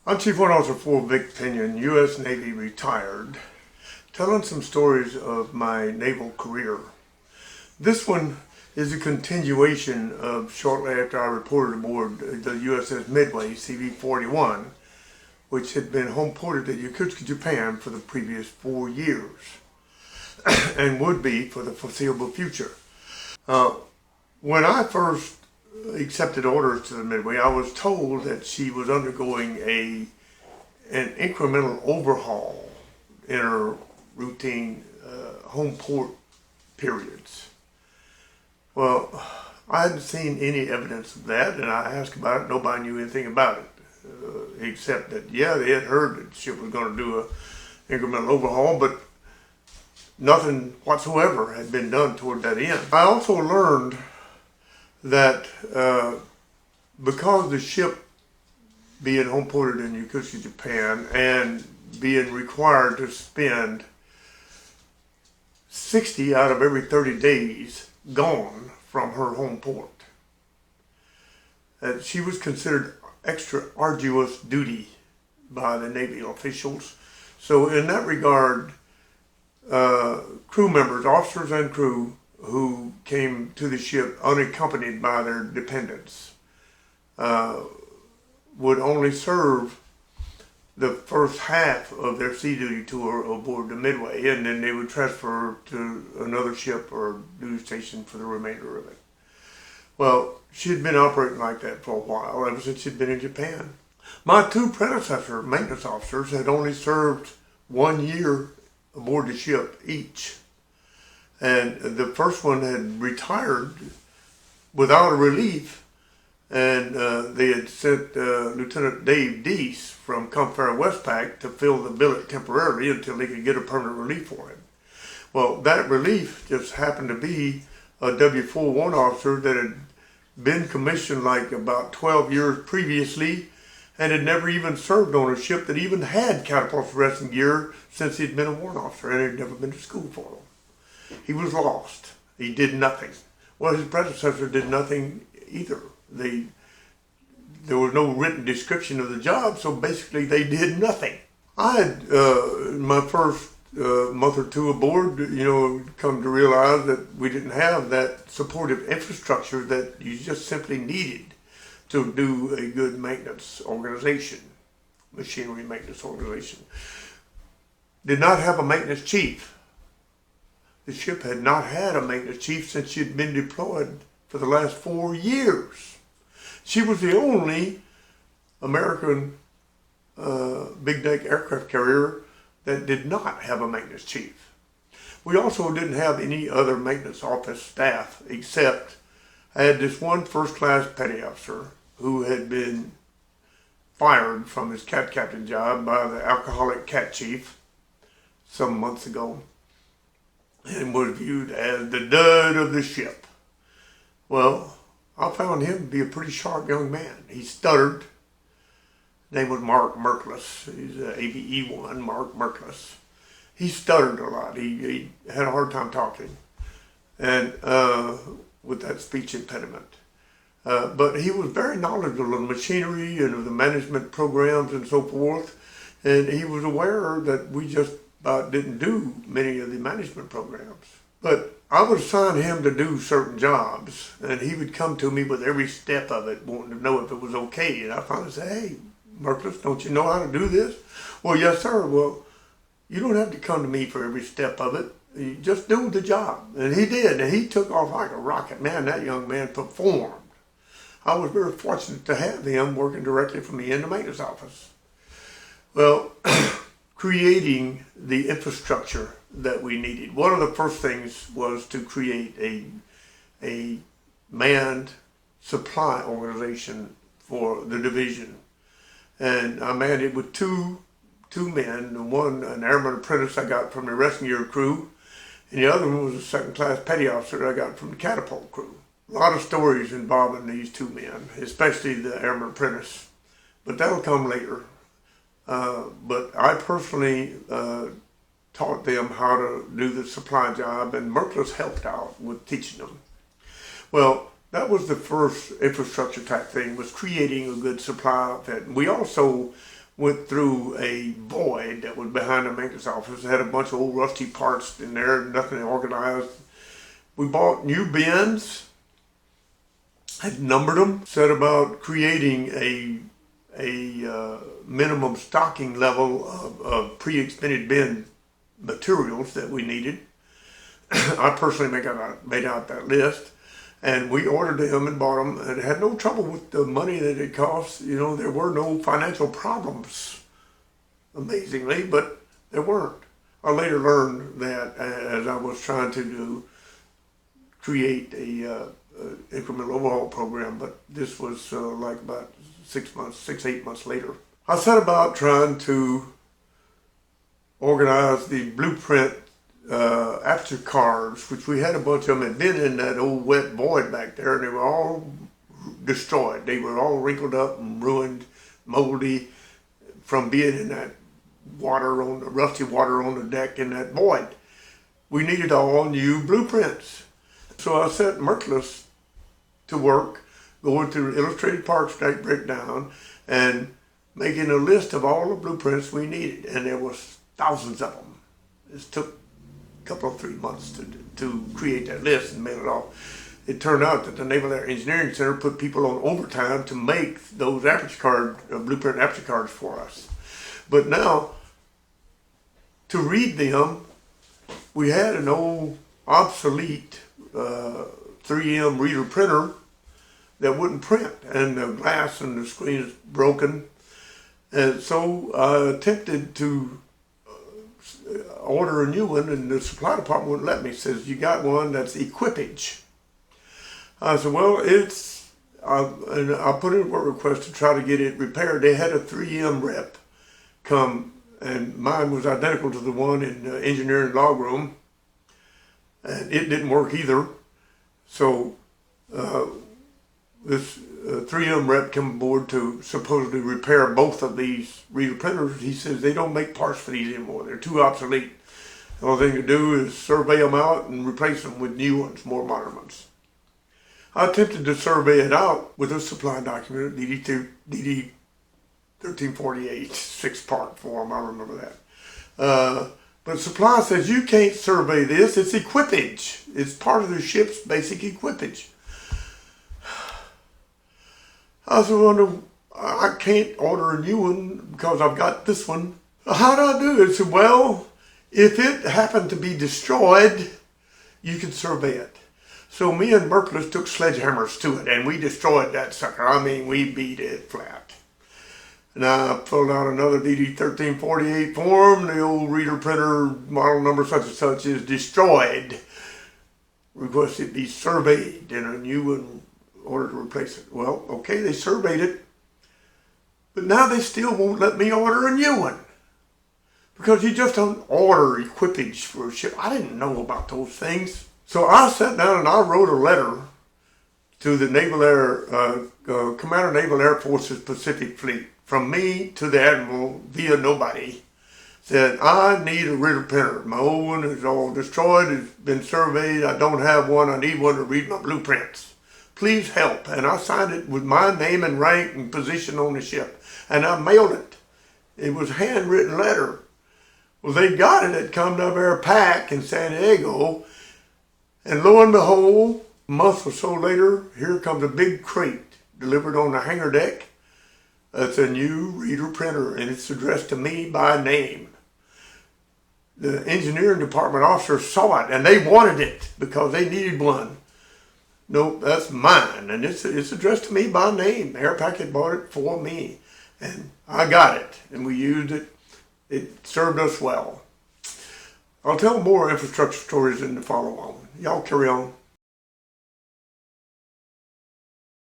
I'm Chief Warrant Officer 4 Victor Pinion, U.S. Navy retired, telling some stories of my naval career. This one is a continuation of shortly after I reported aboard the USS Midway, CV-41, which had been home ported at Yokosuka, Japan for the previous 4 years and would be for the foreseeable future. When I first accepted orders to the Midway, I was told that she was undergoing an incremental overhaul in her routine home port periods. Well, I hadn't seen any evidence of that, and I asked about it. Nobody knew anything about it, except that, yeah, they had heard that the ship was going to do an incremental overhaul, but nothing whatsoever had been done toward that end. I also learned that because the ship being home ported in Yokosuka, Japan, and being required to spend 60 out of every 30 days gone from her home port, that she was considered extra arduous duty by the Navy officials. So in that regard, crew members, officers and crew, who came to the ship unaccompanied by their dependents would only serve the first half of their sea duty tour aboard the Midway, and then they would transfer to another ship or duty station for the remainder of it. Well, she had been operating like that for a while, ever since she'd been in Japan. My two predecessor maintenance officers had only served 1 year aboard the ship each. And the first one had retired without a relief, and they had sent Lieutenant Dave Deese from Comfair Westpac to fill the billet temporarily until they could get a permanent relief for him. Well, that relief just happened to be a W4 warrant officer that had been commissioned like about 12 years previously and had never even served on a ship that even had catapult arresting gear since he'd been a warrant officer and had never been to school for them. He was lost. He did nothing. Well, his predecessor did nothing either. There was no written description of the job, so basically they did nothing. I had, in my first month or two aboard, come to realize that we didn't have that supportive infrastructure that you just simply needed to do a good maintenance organization, machinery maintenance organization. Did not have a maintenance chief. The ship had not had a maintenance chief since she had been deployed for the last 4 years. She was the only American big deck aircraft carrier that did not have a maintenance chief. We also didn't have any other maintenance office staff, except I had this one first-class petty officer who had been fired from his cat captain job by the alcoholic cat chief some months ago, and was viewed as the dud of the ship. Well, I found him to be a pretty sharp young man. He stuttered. His name was Mark Merkless. He's an AVE-1, Mark Merkless. He stuttered a lot. He had a hard time talking, and with that speech impediment. But he was very knowledgeable of machinery and of the management programs and so forth, and he was aware that we just didn't do many of the management programs. But I would assign him to do certain jobs, and he would come to me with every step of it, wanting to know if it was okay. And I finally say, "Hey, Merkless, don't you know how to do this?" "Well, yes, sir." "Well, you don't have to come to me for every step of it. You just do the job." And he did, and he took off like a rocket. Man, that young man performed. I was very fortunate to have him working directly for me in the maintenance office. Well, creating the infrastructure that we needed. One of the first things was to create a manned supply organization for the division. And I manned it with two men, one an airman apprentice I got from the rescue gear crew, and the other one was a second-class petty officer I got from the catapult crew. A lot of stories involving these two men, especially the airman apprentice, but that'll come later. But I personally taught them how to do the supply job, and Merkless helped out with teaching them. Well, that was the first infrastructure type thing, was creating a good supply outfit. We also went through a void that was behind the maintenance office. It had a bunch of old rusty parts in there, nothing organized. We bought new bins, had numbered them, set about creating a minimum stocking level of pre-expended bin materials that we needed. I personally made out that list, and we ordered them and bought them, and had no trouble with the money that it cost. You know, there were no financial problems, amazingly, but there weren't. I later learned that as I was trying to create a incremental overhaul program, but this was like about 8 months later. I set about trying to organize the blueprint aperture cards, which we had a bunch of them had been in that old wet void back there, and they were all destroyed. They were all wrinkled up and ruined, moldy, from being in that rusty water on the deck in that void. We needed all new blueprints. So I set Merciless to work, going through illustrated parts type breakdown and making a list of all the blueprints we needed. And there was thousands of them. It took a couple of 3 months to create that list and mail it off. It turned out that the Naval Air Engineering Center put people on overtime to make those blueprint aperture cards for us. But now, to read them, we had an old obsolete 3M reader printer that wouldn't print, and the glass and the screen is broken. And so I attempted to order a new one, and the supply department wouldn't let me. It says, you got one that's equipage. I said, well, and I put in a work request to try to get it repaired. They had a 3M rep come, and mine was identical to the one in the engineering log room, and it didn't work either. So this 3M rep came aboard to supposedly repair both of these reader printers. He says they don't make parts for these anymore. They're too obsolete. The only thing to do is survey them out and replace them with new ones, more modern ones. I attempted to survey it out with a supply document, DD 1348, 6-part form, I remember that. But supply says, you can't survey this, it's equipage. It's part of the ship's basic equipage. I said, well, no, I can't order a new one because I've got this one. How do I do it? He said, well, if it happened to be destroyed, you can survey it. So me and Merciless took sledgehammers to it, and we destroyed that sucker. I mean, we beat it flat. And I pulled out another DD 1348 form. The old reader printer model number such and such is destroyed. Request it be surveyed and a new one ordered to replace it. Well, okay, they surveyed it, but now they still won't let me order a new one because you just don't order equipage for a ship. I didn't know about those things. So I sat down and I wrote a letter to the Commander Naval Air Force's Pacific Fleet, from me to the Admiral via nobody. Said, I need a reader printer. My old one is all destroyed, it's been surveyed, I don't have one, I need one to read my blueprints. Please help. And I signed it with my name and rank and position on the ship. And I mailed it. It was a handwritten letter. Well, they got it at Come to Air Pack in San Diego. And lo and behold, a month or so later, here comes a big crate delivered on the hangar deck. It's a new reader printer, and it's addressed to me by name. The engineering department officers saw it, and they wanted it because they needed one. Nope, that's mine, and it's addressed to me by name. Airpack had bought it for me, and I got it, and we used it. It served us well. I'll tell more infrastructure stories in the follow-on. Y'all carry on.